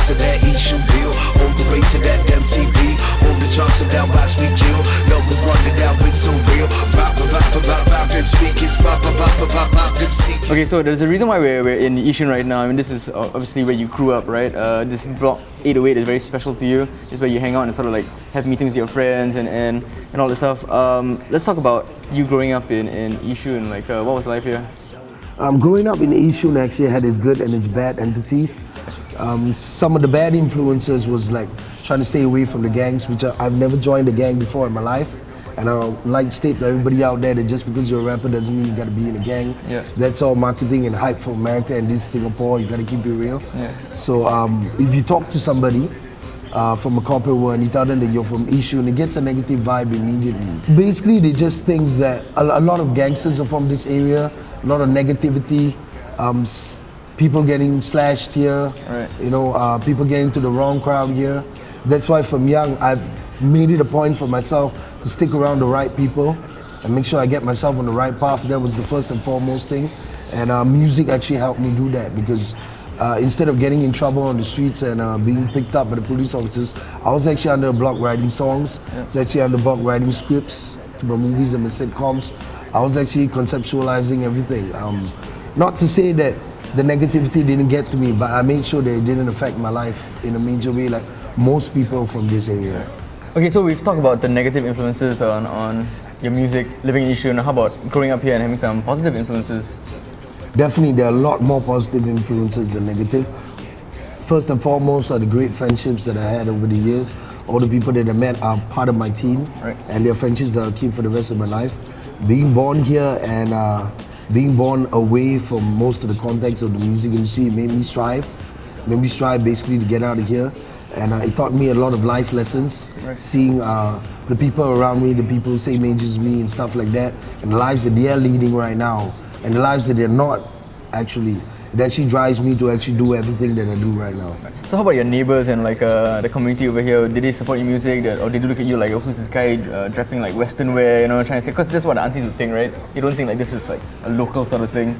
to that issue deal. On the way to that MTV. On the charts and down by we kill. Number one and down with so real. Them speakers. Them speakers. Okay, so there's a reason why we're in Yishun right now. I mean, this is obviously where you grew up, right? This block 808 is very special to you. It's where you hang out and sort of like have meetings with your friends and all this stuff. Let's talk about you growing up in Yishun. Like, what was life here? Growing up in Yishun actually had its good and its bad entities. Some of the bad influences was like trying to stay away from the gangs, which I've never joined a gang before in my life. And I like to state to everybody out there that just because you're a rapper doesn't mean you got to be in a gang. Yeah. That's all marketing and hype for America, and this is Singapore, you got to keep it real. Yeah. So if you talk to somebody from a corporate world and you tell them that you're from Yishun, it gets a negative vibe immediately. Basically, they just think that a lot of gangsters are from this area, a lot of negativity, people getting slashed here, right. You know, people getting to the wrong crowd here. That's why from young, I've made it a point for myself to stick around the right people and make sure I get myself on the right path. That was the first and foremost thing. And music actually helped me do that, because instead of getting in trouble on the streets and being picked up by the police officers, I was actually under a block writing songs. I was actually under a block writing scripts to my movies and my sitcoms. I was actually conceptualizing everything. Not to say that the negativity didn't get to me, but I made sure that it didn't affect my life in a major way like most people from this area. Okay, so we've talked about the negative influences on your music, living in Yishun. How about growing up here and having some positive influences? Definitely, there are a lot more positive influences than negative. First and foremost are the great friendships that I had over the years. All the people that I met are part of my team, right. And they're friendships that I'll keep for the rest of my life. Being born here and being born away from most of the context of the music industry made me strive. Made me strive basically to get out of here. And it taught me a lot of life lessons, right. Seeing the people around me, the people who same age as me and stuff like that, and the lives that they are leading right now, and the lives that they're not actually. It actually drives me to actually do everything that I do right now. So how about your neighbors and like the community over here? Did they support your music, or did they look at you like, oh, who's this guy dropping like Western wear, you know, trying to say, because that's what the aunties would think, right? You don't think like this is like a local sort of thing?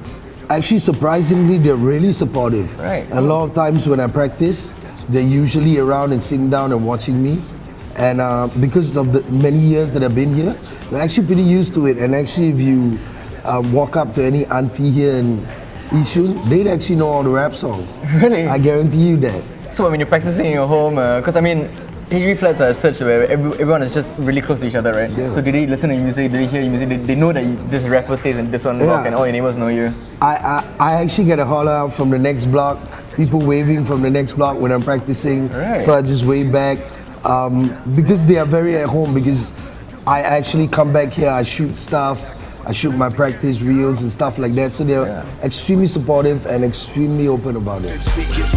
Actually, surprisingly, they're really supportive. Right. A lot of times when I practice, they're usually around and sitting down and watching me. And because of the many years that I've been here, they're actually pretty used to it. And actually, if you walk up to any auntie here in Yishun, they'd actually know all the rap songs. Really? I guarantee you that. So when you're practicing in your home, because I mean, HB flats are such where everyone is just really close to each other, right? Yeah. So do they listen to your music? Do they hear your music? They know that this rapper stays in this one block and all your neighbors know you? I actually get a holler out from the next block, people waving from the next block when I'm practicing. Right. So I just wave back because they are very at home, because I actually come back here, I shoot stuff, I shoot my practice reels and stuff like that. So they're extremely supportive and extremely open about it. Them speakers,